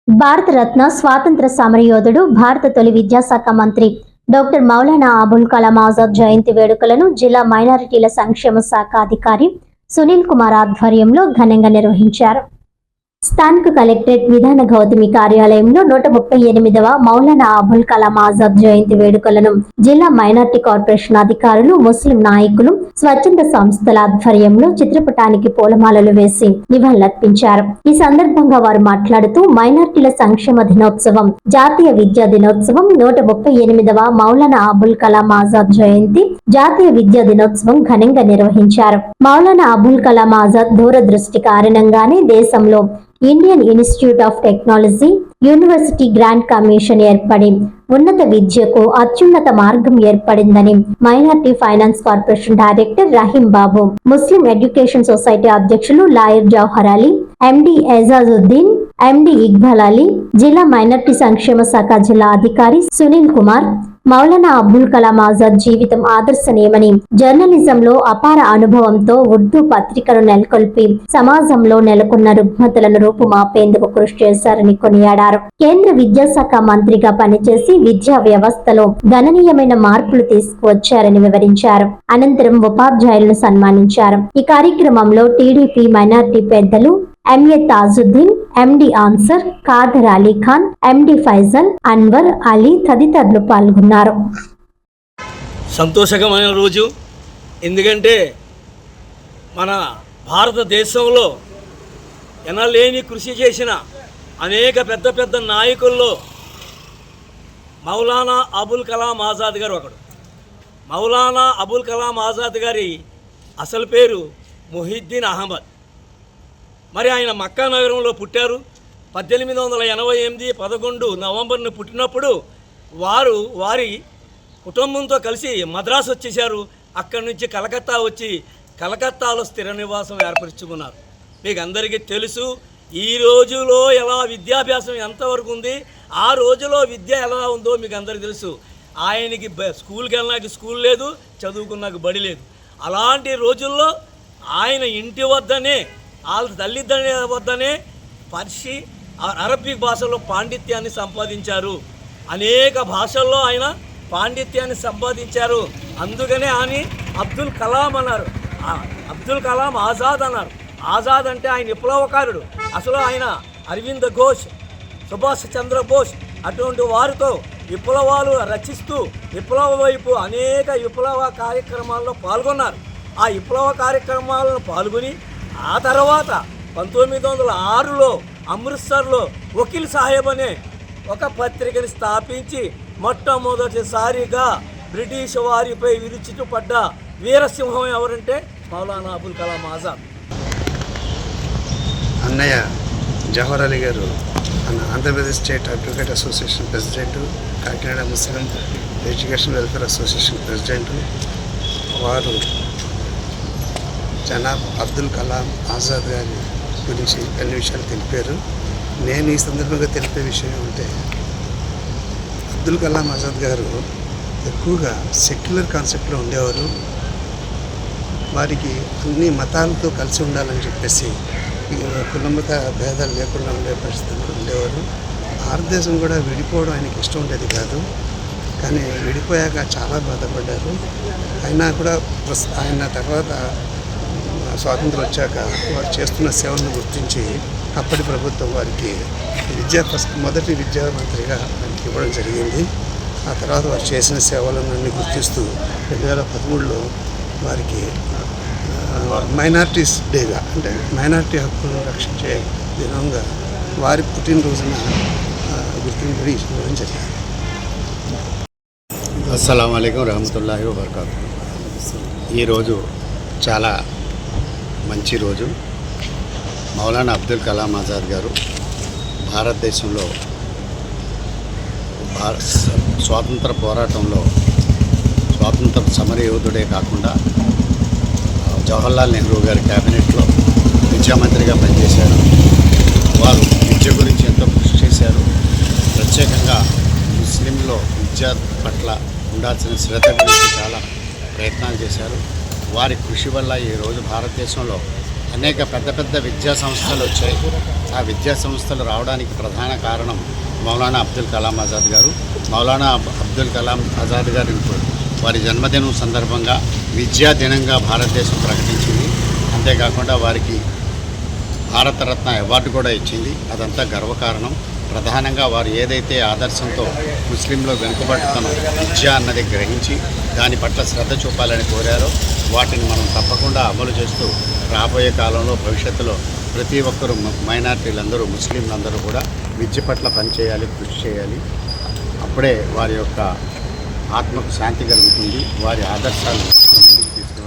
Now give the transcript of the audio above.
భారతరత్న స్వాతంత్ర సమరయోధుడు, భారత తొలి విద్యాశాఖ మంత్రి డాక్టర్ మౌలానా అబుల్ కలాం ఆజాద్ జయంతి వేడుకలను జిల్లా మైనారిటీల సంక్షేమ శాఖ అధికారి సునీల్ కుమార్ ఆధ్వర్యంలో ఘనంగా నిర్వహించారు. స్థానిక కలెక్టరేట్ విధాన గౌతమి కార్యాలయంలో 138వ మౌలానా అబుల్ కలాం ఆజాద్ జయంతి వేడుకలను జిల్లా మైనార్టీ కార్పొరేషన్ అధికారులు, ముస్లిం నాయకులు, స్వచ్ఛంద సంస్థల ఆధ్వర్యంలో చిత్రపటానికి పూలమాలలు వేసి నివాళులర్పించారు. ఈ సందర్భంగా వారు మాట్లాడుతూ మైనార్టీల సంక్షేమ దినోత్సవం, జాతీయ విద్యా దినోత్సవం, 138వ మౌలానా అబుల్ కలాం ఆజాద్ జయంతి, జాతీయ విద్యా దినోత్సవం ఘనంగా నిర్వహించారు. మౌలానా అబుల్ కలాం ఆజాద్ దూరదృష్టి కారణంగానే దేశంలో Indian Institute of Technology, University Grant Commission ఏర్పడి ఉన్నత విద్యకు అత్యున్నత మార్గం ఏర్పడిందని minority finance corporation director Rahim Babu, Muslim education society అధ్యక్షులు lawyer Jawahar Ali, MD Ejazuddin, MD Iqbal Ali, జిల్లా మైనార్టీ సంక్షేమ శాఖ జిల్లా అధికారి సునీల్ కుమార్, మౌలానా అబుల్ కలాం ఆజాద్ జీవితం ఆదర్శనీయమని, జర్నలిజంలో అపార అనుభవంతో ఉర్దూ పత్రికను నెలకొల్పి సమాజంలో నెలకొన్న రుగ్మతలను రూపుమాపేందుకు కృషి చేశారని కొనియాడారు. కేంద్ర విద్యాశాఖ మంత్రిగా పనిచేసి విద్యా వ్యవస్థలో గణనీయమైన మార్పులు తీసుకువచ్చారని వివరించారు. అనంతరం ఉపాధ్యాయులను సన్మానించారు. ఈ కార్యక్రమంలో టీడీపీ మైనార్టీ పెద్దలు ఎంఏ తాజుద్దీన్, ఎండి ఆన్సర్, ఖాదర్ అలీ ఖాన్, ఎండి ఫైజల్, అన్వర్ అలీ తదితరులు పాల్గొన్నారు. సంతోషకరమైన రోజు. ఎందుకంటే మన భారతదేశంలో ఎనలేని కృషి చేసిన అనేక పెద్ద పెద్ద నాయకుల్లో మౌలానా అబుల్ కలాం ఆజాద్ గారు ఒకడు. మౌలానా అబుల్ కలాం ఆజాద్ గారి అసలు పేరు మొహిద్దీన్ అహ్మద్. మరి ఆయన మక్కా నగరంలో పుట్టారు. 1888 11 నవంబర్ను పుట్టినప్పుడు వారి కుటుంబంతో కలిసి మద్రాసు వచ్చేసారు. అక్కడి నుంచి కలకత్తా వచ్చి కలకత్తాలో స్థిర నివాసం ఏర్పరచుకున్నారు. మీకు అందరికీ తెలుసు ఈ రోజులో ఎలా విద్యాభ్యాసం ఎంతవరకు ఉంది, ఆ రోజులో విద్య ఎలా ఉందో మీకు అందరికీ తెలుసు. ఆయనకి స్కూల్కి వెళ్ళడానికి స్కూల్ లేదు, చదువుకున్నాక బడి లేదు. అలాంటి రోజుల్లో ఆయన ఇంటి వద్దనే, వాళ్ళ తల్లిదండ్రుల వద్దనే పర్షి, అరబిక్ భాషలో పాండిత్యాన్ని సంపాదించారు. అనేక భాషల్లో ఆయన పాండిత్యాన్ని సంపాదించారు. అందుకనే ఆయన అబ్దుల్ కలాం అన్నారు, అబ్దుల్ కలాం ఆజాద్ అన్నారు. ఆజాద్ అంటే ఆయన విప్లవకారుడు. అసలు ఆయన అరవింద్ ఘోష్, సుభాష్ చంద్రబోస్ అటువంటి వారితో విప్లవాలు రచిస్తూ విప్లవ వైపు అనేక విప్లవ కార్యక్రమాల్లో పాల్గొన్నారు. ఆ విప్లవ కార్యక్రమాలను పాల్గొని ఆ తర్వాత 1906లో అమృత్సర్లో వకీల్ సాహెబ్ అనే ఒక పత్రికని స్థాపించి మొట్టమొదటిసారిగా బ్రిటిష్ వారిపై విరుచుకుపడ్డ వీరసింహం ఎవరంటే మౌలానా అబుల్ కలాం ఆజాద్. అన్నయ్య Jawahar Ali garu Andhra Pradesh state advocate association president, Kakinada Muslim education welfare association president. వారు జనాబ్ అబ్దుల్ కలాం ఆజాద్ గారి గురించి అన్ని విషయాలు తెలిపారు. నేను ఈ సందర్భంగా తెలిపే విషయం అంటే, అబ్దుల్ కలాం ఆజాద్ గారు ఎక్కువగా సెక్యులర్ కాన్సెప్ట్లో ఉండేవారు. వారికి అన్ని మతాలతో కలిసి ఉండాలని చెప్పేసి కులమత భేదాలు లేకుండా ఉండే పరిస్థితుల్లో ఉండేవారు. భారతదేశం కూడా విడిపోవడం ఆయనకి ఇష్టం ఉండేది కాదు. కానీ విడిపోయాక చాలా బాధపడ్డారు. అయినా కూడా ఆయన తర్వాత స్వాతంత్రం వచ్చాక వారు చేస్తున్న సేవలను గుర్తించి అప్పటి ప్రభుత్వం వారికి మొదటి విద్యా మంత్రిగా ఆయనకి ఇవ్వడం జరిగింది. ఆ తర్వాత వారు చేసిన సేవలను గుర్తిస్తూ 2013లో వారికి మైనార్టీస్ డేగా, అంటే మైనార్టీ హక్కులను రక్షించే దినంగా వారి పుట్టినరోజున గుర్తింపు ఇవ్వడం జరిగింది. అస్సలాము అలైకుం రహమతుల్లాహి వబర్కాతుహు. ఈరోజు చాలా మంచి రోజు. మౌలానా అబ్దుల్ కలాం ఆజాద్ గారు భారతదేశంలో స్వాతంత్ర పోరాటంలో స్వాతంత్ర సమరయోధుడే కాకుండా జవహర్లాల్ నెహ్రూ గారి క్యాబినెట్లో విద్యామంత్రిగా పనిచేశారు. వారు విద్య గురించి ఎంతో కృషి చేశారు. ప్రత్యేకంగా ముస్లింలో విద్య పట్ల ఉండాల్సిన శ్రద్ధ గురించి చాలా ప్రయత్నాలు చేశారు. వారి కృషి వల్ల ఈరోజు భారతదేశంలో అనేక పెద్ద పెద్ద విద్యా సంస్థలు వచ్చాయి. ఆ విద్యా సంస్థలు రావడానికి ప్రధాన కారణం మౌలానా అబ్దుల్ కలాం ఆజాద్ గారు. మౌలానా అబ్దుల్ కలాం ఆజాద్ గారి వారి జన్మదినం సందర్భంగా విద్యా దినంగా భారతదేశం ప్రకటించింది. అంతేకాకుండా వారికి భారతరత్న అవార్డు కూడా ఇచ్చింది. అదంతా గర్వకారణం. ప్రధానంగా వారు ఏదైతే ఆదర్శంతో ముస్లింలో వెనుకబడుతున్న విద్య అన్నది గ్రహించి దాని పట్ల శ్రద్ధ చూపాలని కోరారో వాటిని మనం తప్పకుండా అమలు చేస్తూ రాబోయే కాలంలో భవిష్యత్తులో ప్రతి ఒక్కరూ మైనారిటీలందరూ ముస్లింలందరూ కూడా విద్య పట్ల పనిచేయాలి, కృషి చేయాలి. అప్పుడే వారి యొక్క ఆత్మకు శాంతి కలుగుతుంది. వారి ఆదర్శాలు